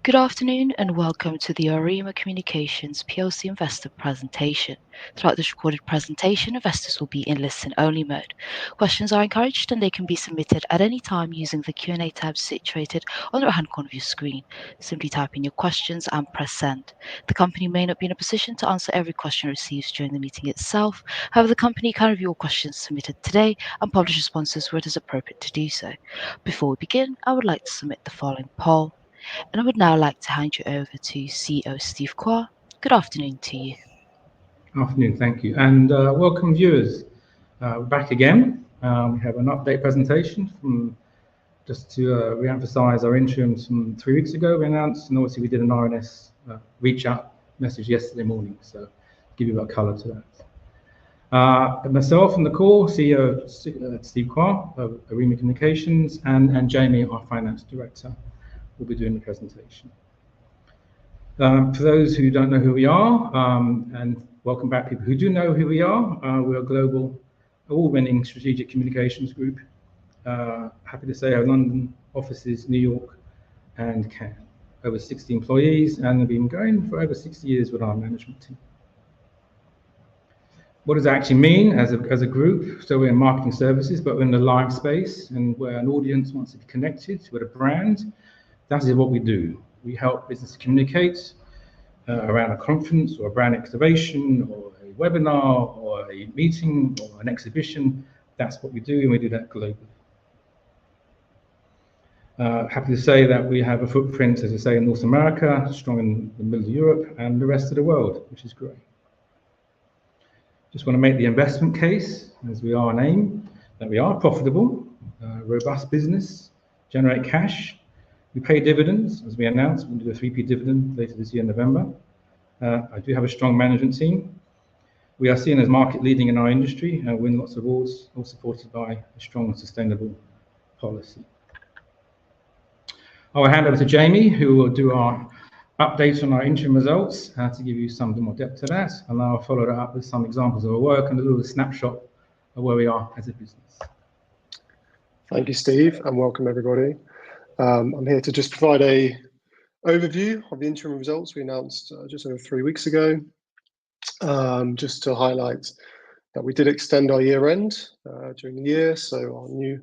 Good afternoon and welcome to the AEOREMA Communications PLC investor presentation. Throughout this recorded presentation, investors will be in listen-only mode. Questions are encouraged and they can be submitted at any time using the Q&A tab situated on the right-hand corner of your screen. Simply type in your questions and press send. The company may not be in a position to answer every question received during the meeting itself. However, the company can review all questions submitted today and publish responses where it is appropriate to do so. Before we begin, I would like to submit the following poll. And I would now like to hand you over to CEO Steve Kwa. Good afternoon to you. Afternoon, thank you. And welcome viewers. We're back again. We have an update presentation from just to re-emphasize our interims from 3 weeks ago we announced, and obviously we did an RNS reach out message yesterday morning, so give you a colour to that. Myself on the call, CEO Steve Kwa of AEOREMA Communications, and Jamie, our Finance Director, will be doing the presentation. For those who don't know who we are, and welcome back people who do know who we are, we're a global award-winning strategic communications group. Happy to say our London offices, New York and Cannes. Over 60 employees, and we've been going for over 60 years with our management team. What does that actually mean as a group? So we're in marketing services, but we're in the live space, and where an audience wants to be connected with a brand. That is what we do. We help businesses communicate around a conference or a brand activation or a webinar or a meeting or an exhibition. That's what we do, and we do that globally. Happy to say that we have a footprint, as I say, in North America, strong in the middle of Europe and the rest of the world, which is great. Just want to make the investment case, as we are an AIM, that we are profitable, robust business, generate cash. We pay dividends, as we announced. We'll do a 3p dividend later this year in November. I do have a strong management team. We are seen as market leading in our industry and win lots of awards, all supported by a strong and sustainable policy. I will hand over to Jamie, who will do our update on our interim results to give you some more depth to that. And I'll follow that up with some examples of our work and a little snapshot of where we are as a business. Thank you, Steve, and welcome everybody. I'm here to just provide an overview of the interim results we announced just over 3 weeks ago. Just to highlight that we did extend our year end during the year. So our new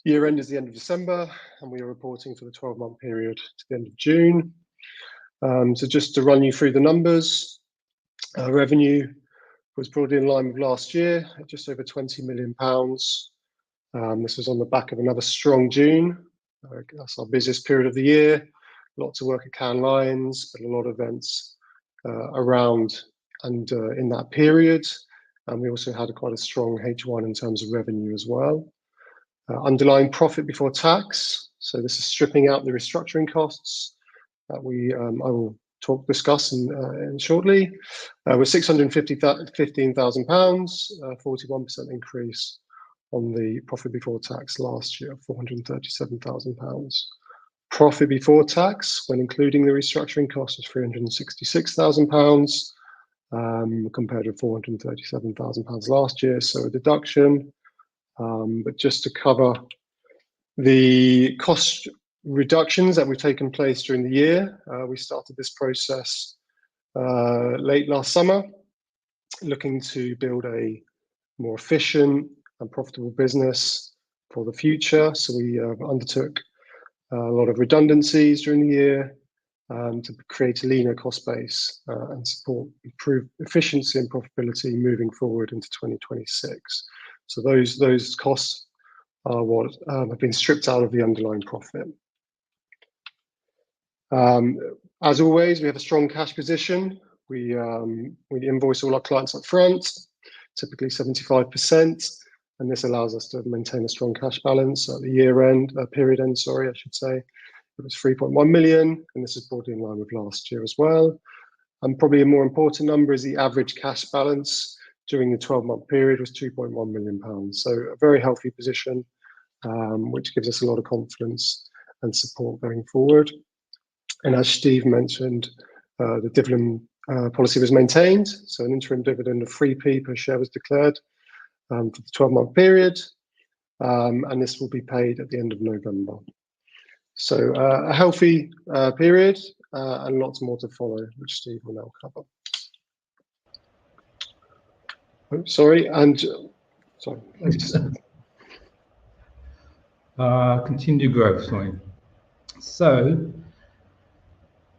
year end is the end of December, and we are reporting for the 12-month period to the end of June. So just to run you through the numbers, revenue was broadly in line with last year at just over £20 million. This was on the back of another strong June. That's our busiest period of the year. Lots of work at Cannes Lions, but a lot of events around and in that period. And we also had quite a strong H1 in terms of revenue as well. Underlying profit before tax. So this is stripping out the restructuring costs that I will discuss in shortly. Was £615,000, 41% increase on the profit before tax last year, £437,000. Profit before tax, when including the restructuring cost, was £366,000, compared to £437,000 last year. So a deduction, but just to cover the cost reductions that we've taken place during the year, we started this process late last summer, looking to build a more efficient and profitable business for the future. So we undertook a lot of redundancies during the year to create a leaner cost base and support improved efficiency and profitability moving forward into 2026. So those costs are what have been stripped out of the underlying profit. As always, we have a strong cash position. We invoice all our clients up front, typically 75%. And this allows us to maintain a strong cash balance at the period end, I should say. It was 3.1 million, and this is broadly in line with last year as well. And probably a more important number is the average cash balance during the 12-month period was £2.1 million. So a very healthy position, which gives us a lot of confidence and support going forward. And as Steve mentioned, the dividend policy was maintained. So an interim dividend of 3p per share was declared for the 12-month period, and this will be paid at the end of November. So a healthy period and lots more to follow, which Steve will now cover. Oh, sorry, and sorry, over to Steve. Continued growth, sorry. So,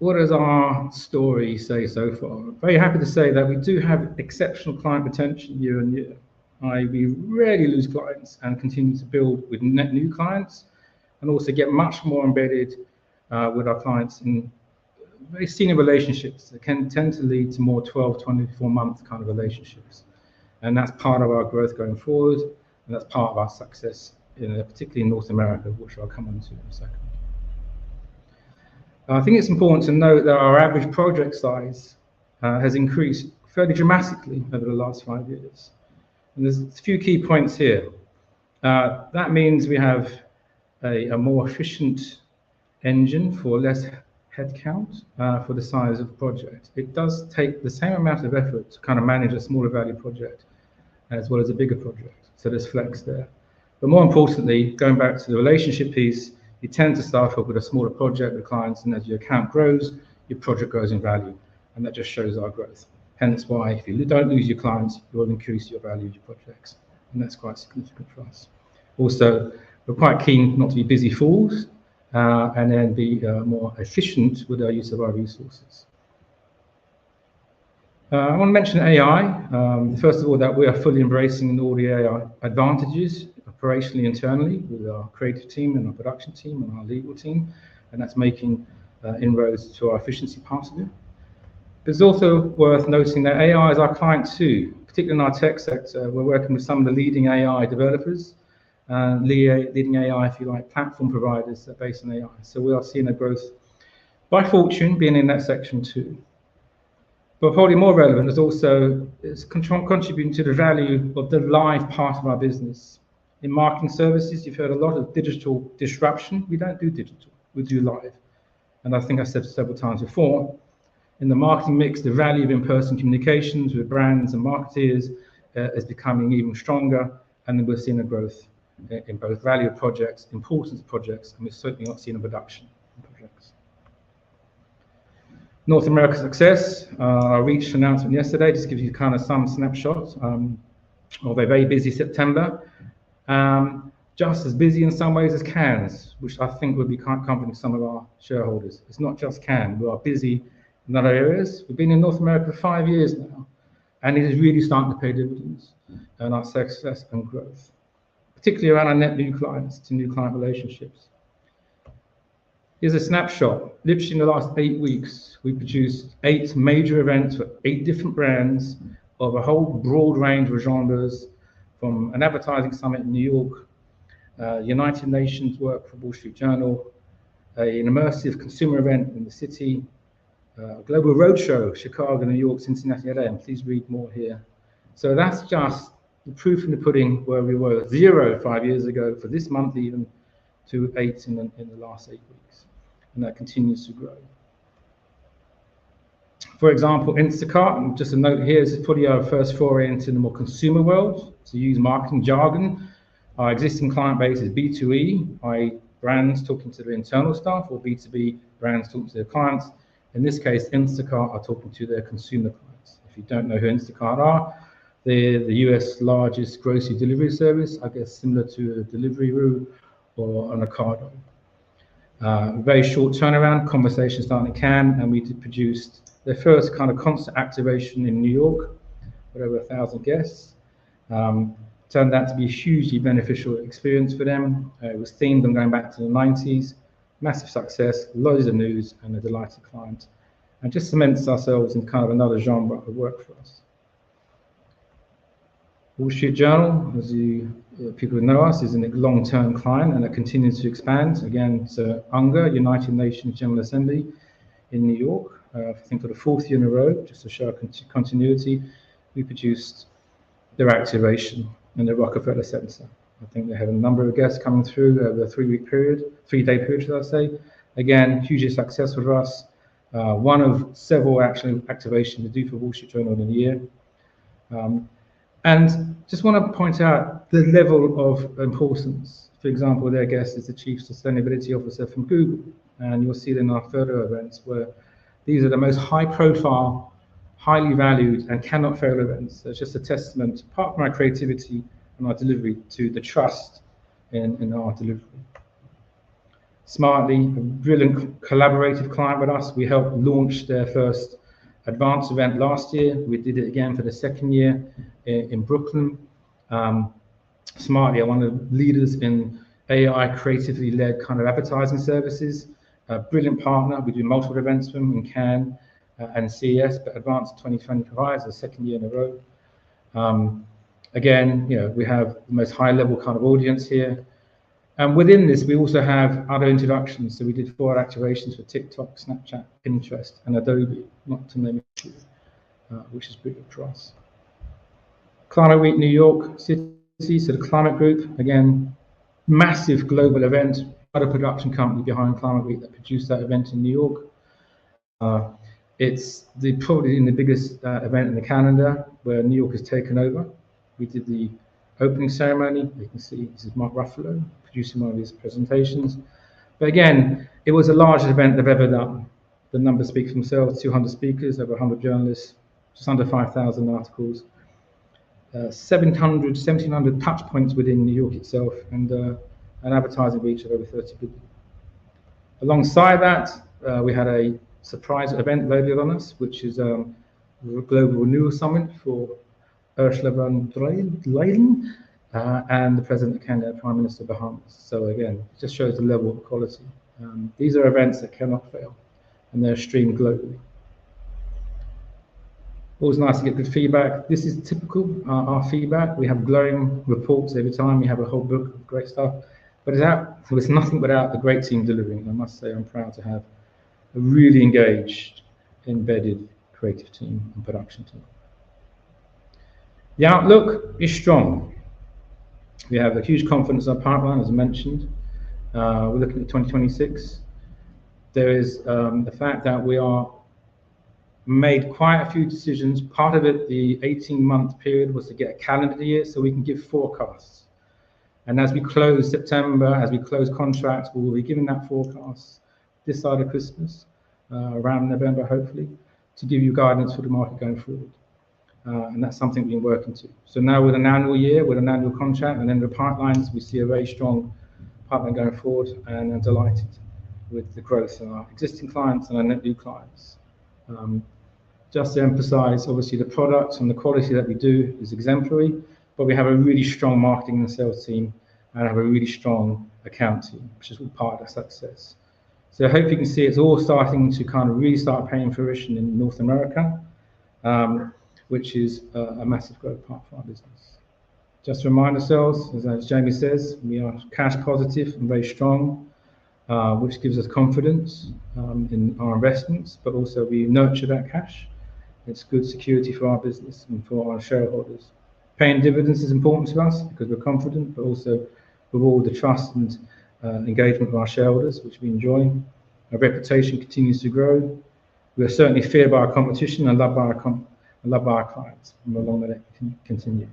what does our story say so far? I'm very happy to say that we do have exceptional client retention year on year. We rarely lose clients and continue to build with net new clients and also get much more embedded with our clients in very senior relationships that can tend to lead to more 12, 24-month kind of relationships. And that's part of our growth going forward, and that's part of our success, particularly in North America, which I'll come on to in a second. I think it's important to note that our average project size has increased fairly dramatically over the last 5 years. And there's a few key points here. That means we have a more efficient engine for less headcount for the size of the project. It does take the same amount of effort to kind of manage a smaller value project as well as a bigger project. So there's flex there. But more importantly, going back to the relationship piece, you tend to start off with a smaller project with clients, and as your account grows, your project grows in value, and that just shows our growth. Hence why if you don't lose your clients, you will increase your value of your projects, and that's quite significant for us. Also, we're quite keen not to be busy fools, and then be more efficient with our use of our resources. I want to mention AI. First of all, that we are fully embracing all the AI advantages operationally internally with our creative team and our production team and our legal team, and that's making inroads to our efficiency part of it. It's also worth noting that AI is our client too, particularly in our tech sector. We're working with some of the leading AI developers, leading AI, if you like, platform providers that are based on AI. So we are seeing a growth by fortune being in that section too. But probably more relevant is also it's contributing to the value of the live part of our business. In marketing services, you've heard a lot of digital disruption. We don't do digital, we do live. And I think I said several times before, in the marketing mix, the value of in-person communications with brands and marketeers is becoming even stronger, and then we're seeing a growth in both value of projects, importance of projects, and we're certainly not seeing a reduction in projects. North America success, I reached an announcement yesterday, just gives you kind of some snapshots of a very busy September. Just as busy in some ways as Cannes, which I think would be comforting to some of our shareholders. It's not just Cannes, we are busy in other areas. We've been in North America for 5 years now, and it is really starting to pay dividends in our success and growth, particularly around our net new clients to new client relationships. Here's a snapshot. Literally in the last 8 weeks, we produced 8 major events for 8 different brands of a whole broad range of genres, from an advertising summit in New York, United Nations work for Wall Street Journal, an immersive consumer event in the city, a global roadshow, Chicago, New York, Cincinnati, LA, and please read more here. So that's just the proof in the pudding, where we were 0 5 years ago for this month even, to 8 in the last 8 weeks. And that continues to grow. For example, Instacart, and just a note here, this is probably our first foray into the more consumer world. To use marketing jargon, our existing client base is B2E, i.e. brands talking to their internal staff, or B2B, brands talking to their clients. In this case, Instacart are talking to their consumer clients. If you don't know who Instacart are, they're the US largest grocery delivery service, I guess similar to a Deliveroo or an Ocado. Very short turnaround, conversation starting in Cannes, and we produced their first kind of concert activation in New York with over 1,000 guests. Turned out to be a hugely beneficial experience for them. It was themed on going back to the 90s, massive success, loads of news, and a delighted client, and just cements ourselves in kind of another genre of work for us. Wall Street Journal, as people who know us, is a long-term client, and it continues to expand. Again, so UNGA, United Nations General Assembly in New York, I think for the 4th year in a row, just to show continuity, we produced their activation in the Rockefeller Center. I think they had a number of guests coming through over a 3-week period, 3-day period, should I say. Again, hugely successful for us. One of several actual activations we do for Wall Street Journal in a year. And just want to point out the level of importance For example, their guest is the Chief Sustainability Officer from Google, and you'll see it in our further events where these are the most high-profile, highly valued, and cannot-fail events. So it's just a testament, apart from our creativity and our delivery, to the trust in our delivery. Smartly, a brilliant collaborative client with us. We helped launch their first advanced event last year. We did it again for the second year in Brooklyn. Smartly are one of the leaders in AI creatively led kind of advertising services. A brilliant partner. We do multiple events for them in Cannes and CES, but Advanced 2025 is the second year in a row. Again, we have the most high level kind of audience here. And within this, we also have other introductions. So we did 4 activations for TikTok, Snapchat, Pinterest, and Adobe, not to name a few, which is brilliant for us. Climate Week New York City, so the Climate Group, again, massive global event, other production company behind Climate Week that produced that event in New York. It's probably the biggest event in the calendar where New York has taken over. We did the opening ceremony. You can see this is Mark Ruffalo producing one of these presentations. But again, it was the largest event they've ever done. The numbers speak for themselves, 200 speakers, over 100 journalists, just under 5,000 articles, 1,700 touch points within New York itself, and an advertising reach of over 30 billion. Alongside that, we had a surprise event loaded on us, which is a Global Renewal Summit for Ursula von der Leyen and the President of Canada, Prime Minister Bahamas. So again, it just shows the level of quality. These are events that cannot fail, and they're streamed globally. Always nice to get good feedback. This is typical, our feedback. We have glowing reports every time. We have a whole book of great stuff. But it's nothing without the great team delivering. I must say I'm proud to have a really engaged, embedded creative team and production team. The outlook is strong. We have a huge confidence in our pipeline, as I mentioned. We're looking at 2026. There is the fact that we are made quite a few decisions. Part of it, the 18-month period, was to get a calendar year so we can give forecasts. And as we close September, as we close contracts, we will be giving that forecast this side of Christmas, around November, hopefully, to give you guidance for the market going forward. And that's something we've been working to. So now with an annual year, with an annual contract, and then the pipelines, we see a very strong pipeline going forward, and I'm delighted with the growth in our existing clients and our net new clients. Just to emphasize, obviously the product and the quality that we do is exemplary, but we have a really strong marketing and sales team and have a really strong account team, which is all part of our success. So I hope you can see it's all starting to kind of really start paying fruition in North America, which is a massive growth part for our business. Just to remind ourselves, as Jamie says, we are cash positive and very strong, which gives us confidence in our investments, but also we nurture that cash. It's good security for our business and for our shareholders. Paying dividends is important to us because we're confident, but also with all the trust and engagement of our shareholders, which we enjoy. Our reputation continues to grow. We are certainly feared by our competition and loved by our clients, and we're long that it can continue.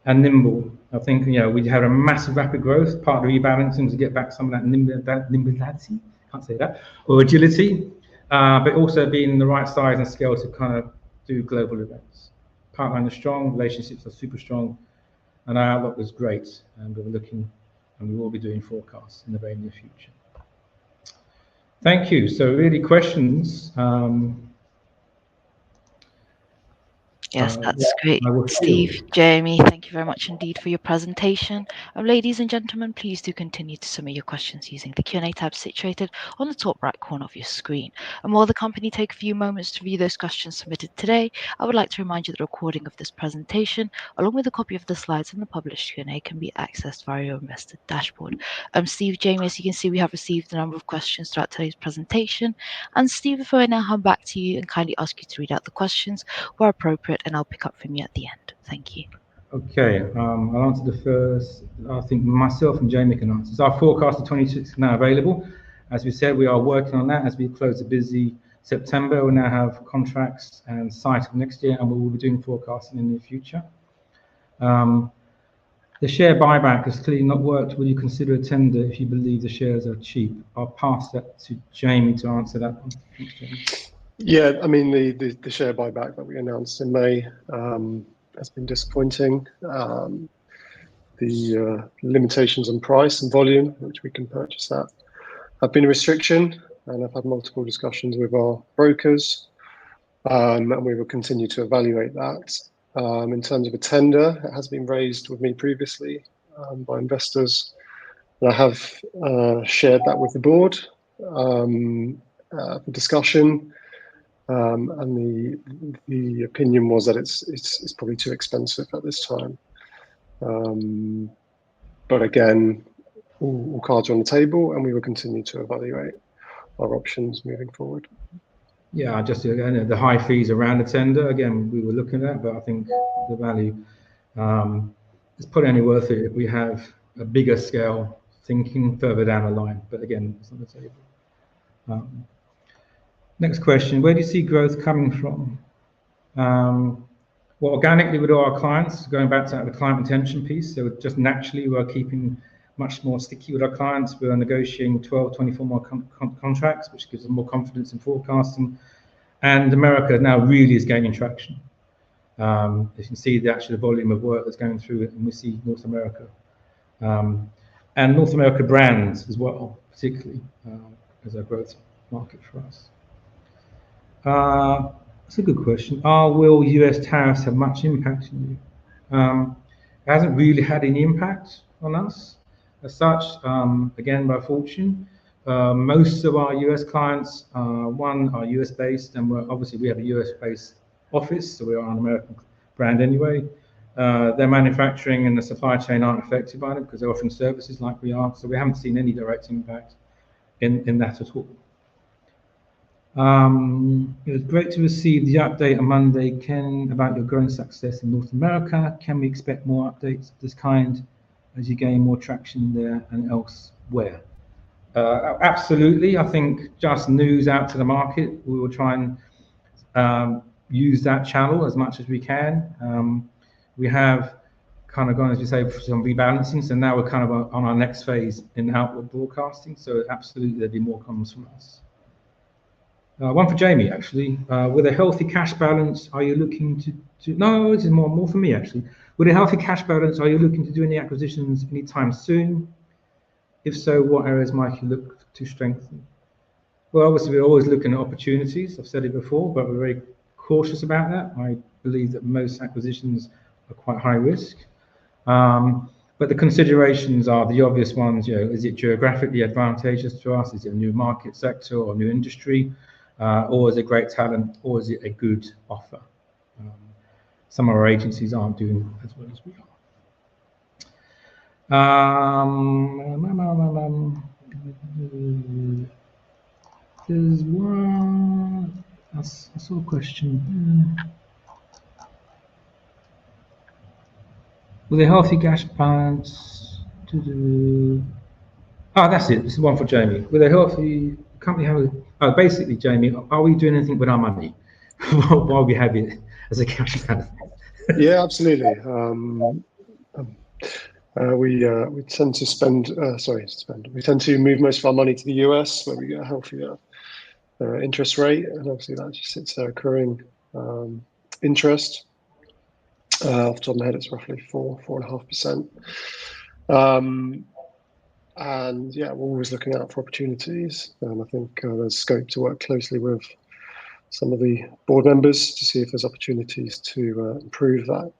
And nimble. I think we had a massive rapid growth. Part of the rebalancing to get back some of that nimbility, can't say that, or agility, but also being in the right size and scale to kind of do global events. Pipeline is strong, relationships are super strong, and our outlook was great. And we're looking, and we will be doing forecasts in the very near future. Thank you. So really questions. Yes, that's great. Steve, Jamie, thank you very much indeed for your presentation. Ladies and gentlemen, please do continue to submit your questions using the Q&A tab situated on the top right corner of your screen. And while the company take a few moments to review those questions submitted today, I would like to remind you that the recording of this presentation, along with a copy of the slides and the published Q&A, can be accessed via your investor dashboard. Steve, Jamie, as you can see, we have received a number of questions throughout today's presentation. And Steve, before I now hand back to you and kindly ask you to read out the questions where appropriate, and I'll pick up from you at the end. Thank you. Okay, I'll answer the first. I think myself and Jamie can answer. So our forecast of 26 is now available. As we said, we are working on that as we close a busy September. We now have contracts and sight of next year, and we will be doing forecasting in the future. The share buyback has clearly not worked. Will you consider a tender if you believe the shares are cheap? I'll pass that to Jamie to answer that one. Thanks, Jamie. Yeah, I mean, the share buyback that we announced in May has been disappointing. The limitations on price and volume, which we can purchase at, have been a restriction, and I've had multiple discussions with our brokers, and we will continue to evaluate that. In terms of a tender, it has been raised with me previously by investors, and I have shared that with the board for discussion. And the opinion was that it's probably too expensive at this time. But again, all cards are on the table, and we will continue to evaluate our options moving forward. Yeah, just again, the high fees around the tender, again, we were looking at, but I think the value is probably only worth it if we have a bigger scale thinking further down the line. But again, it's on the table. Next question, where do you see growth coming from? Well, organically with all our clients, going back to the client retention piece, so just naturally we're keeping much more sticky with our clients. We're negotiating 12, 24 more contracts, which gives them more confidence in forecasting. And America now really is gaining traction. You can see the actual volume of work that's going through it, and we see North America. And North America brands as well, particularly as a growth market for us. That's a good question. Will US tariffs have much impact on you? It hasn't really had any impact on us as such, again, by fortune. Most of our US clients, are US based, and obviously we have a US based office, so we are an American brand anyway. Their manufacturing and the supply chain aren't affected by them because they're offering services like we are, so we haven't seen any direct impact in that at all. It was great to receive the update on Monday, Ken, about your growing success in North America. Can we expect more updates of this kind as you gain more traction there and elsewhere? Absolutely. I think just news out to the market. We will try and use that channel as much as we can. We have kind of gone, as you say, for some rebalancing. So now we're kind of on our next phase in outward broadcasting. So absolutely, there'll be more comments from us. One for Jamie, actually. With a healthy cash balance, are you looking to no, this is more for me, actually. With a healthy cash balance, are you looking to do any acquisitions anytime soon? If so, what areas might you look to strengthen? Well, obviously, we're always looking at opportunities. I've said it before, but we're very cautious about that. I believe that most acquisitions are quite high risk. But the considerations are the obvious ones. Is it geographically advantageous to us? Is it a new market sector or new industry? Or is it great talent? Or is it a good offer? Some of our agencies aren't doing as well as we are. There's one. I saw a question. With a healthy cash balance. That's it. This is one for Jamie. With a healthy company, basically, Jamie, are we doing anything with our money while we have it as a cash balance? Yeah, absolutely. We tend to spend. We tend to move most of our money to the US, where we get a healthier interest rate, and obviously that just sits there accruing interest. Off the top of my head, it's roughly 4.5%. And yeah, we're always looking out for opportunities, and I think there's scope to work closely with some of the board members to see if there's opportunities to improve that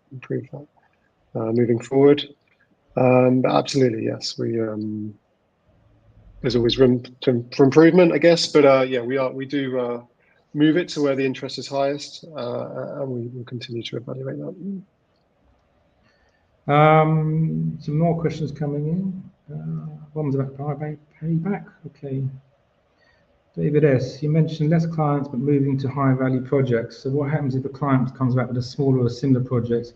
moving forward. But absolutely, yes, there's always room for improvement, I guess. But yeah, we do move it to where the interest is highest, and we will continue to evaluate that. Some more questions coming in. One's about payback. Okay. David S., you mentioned less clients but moving to high value projects. So what happens if a client comes back with a smaller or similar project?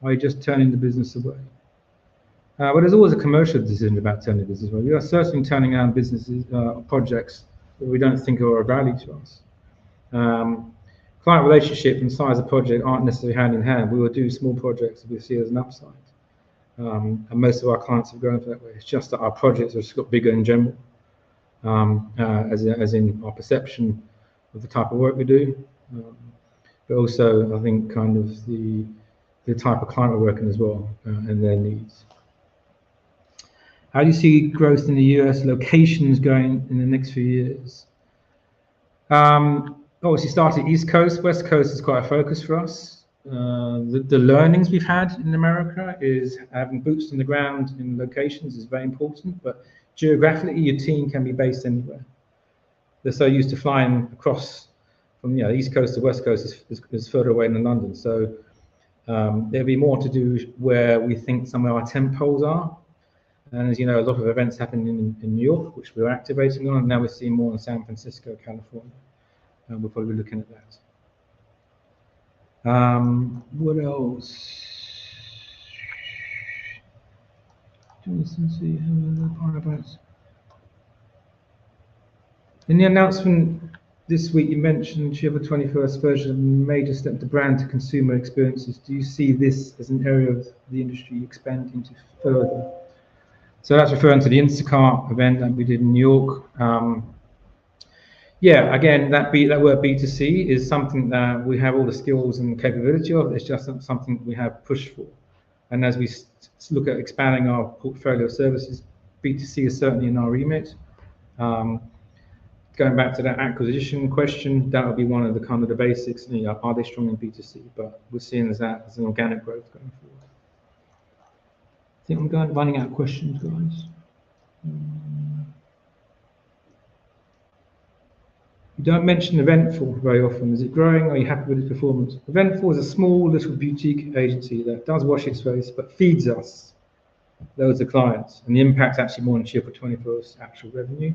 Are you just turning the business away? Well, there's always a commercial decision about turning the business away. We are certainly turning down businesses, projects that we don't think are of value to us. Client relationship and size of project aren't necessarily hand in hand. We will do small projects if we see as an upside. and most of our clients have grown that way. It's just that our projects have just got bigger in general, as in our perception of the type of work we do, but also I think kind of the type of client we're working as well, and their needs. How do you see growth in the US locations going in the next few years? Obviously, starting East Coast, West Coast is quite a focus for us. The learnings we've had in America is having boots on the ground in locations is very important, but geographically, your team can be based anywhere. They're so used to flying across from East Coast to West Coast is further away than London. So there'll be more to do where we think some of our temp poles are. And as you know, a lot of events happen in New York, which we're activating on, and now we're seeing more in San Francisco, California. And we'll probably be looking at that. What else? In the announcement this week, you mentioned Shiva 21st version of major step to brand to consumer experiences. Do you see this as an area of the industry expanding to further? So that's referring to the Instacart event that we did in New York. Yeah, again, that word B2C is something that we have all the skills and capability of. It's just something we have pushed for. And as we look at expanding our portfolio of services, B2C is certainly in our remit. Going back to that acquisition question, that would be one of the kind of the basics. Are they strong in B2C? But we're seeing that as an organic growth going forward. I think I'm running out of questions, guys. You don't mention Eventful very often. Is it growing? Are you happy with its performance? Eventful is a small little boutique agency that does wash its face, but feeds us loads of clients. And the impact's actually more than Shiva 21st actual revenue.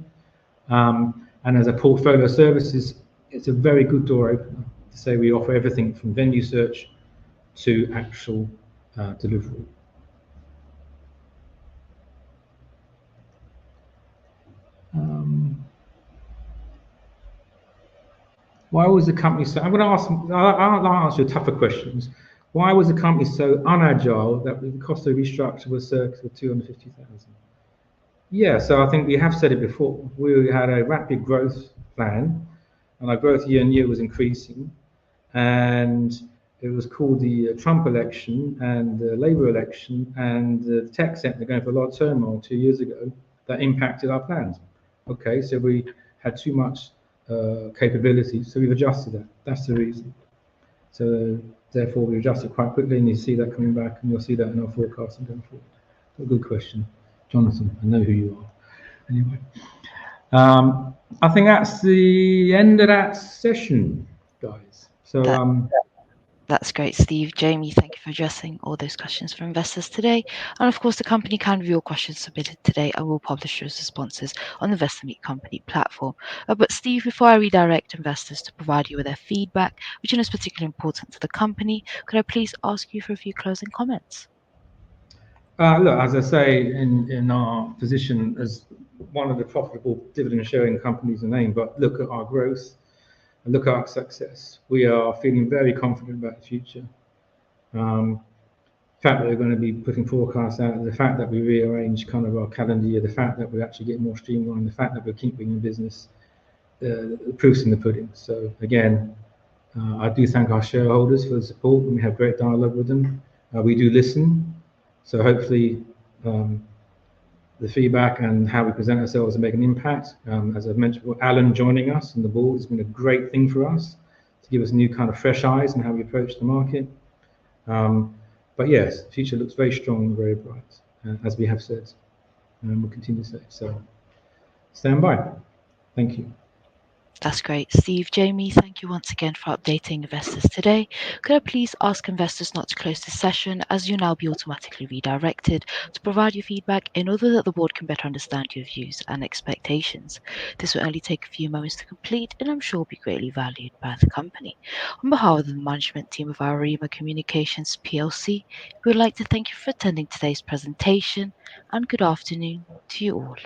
And as a portfolio of services, it's a very good door opener to say we offer everything from venue search to actual delivery. Why was the company so? I'm going to ask. I'll answer your tougher questions. Why was the company so unagile that the cost of restructure was circa 250,000? Yeah, so I think we have said it before. We had a rapid growth plan, and our growth year on year was increasing, and it was called the Trump election and the Labour election and the tech sector going for a lot of turmoil 2 years ago that impacted our plans. Okay, so we had too much capability, so we've adjusted that. That's the reason. So therefore, we adjusted quite quickly, and you see that coming back, and you'll see that in our forecasting going forward. A good question, Jonathan. I know who you are. Anyway, I think that's the end of that session, guys. So That's great, Steve. Jamie, thank you for addressing all those questions for investors today. And of course, the company can review all questions submitted today and will publish those responses on the Investor Meet Company platform. But Steve, before I redirect investors to provide you with their feedback, which is particularly important to the company, could I please ask you for a few closing comments? Look, as I say, in our position as one of the profitable dividend sharing companies in name, but look at our growth and look at our success. We are feeling very confident about the future. The fact that we're going to be putting forecasts out, the fact that we rearrange kind of our calendar year, the fact that we actually get more streamlined, the fact that we keep bringing business, the proof's in the pudding. So again, I do thank our shareholders for the support, and we have great dialogue with them. We do listen. So hopefully the feedback and how we present ourselves will make an impact. As I've mentioned, Alan joining us on the board has been a great thing for us to give us new kind of fresh eyes in how we approach the market. But yes, the future looks very strong and very bright, as we have said, and we'll continue to say. So stand by. Thank you. That's great. Steve, Jamie, thank you once again for updating investors today. Could I please ask investors not to close this session, as you'll now be automatically redirected to provide your feedback in order that the board can better understand your views and expectations. This will only take a few moments to complete, and I'm sure will be greatly valued by the company. On behalf of the management team of AEOREMA Communications PLC, we would like to thank you for attending today's presentation, and good afternoon to you all.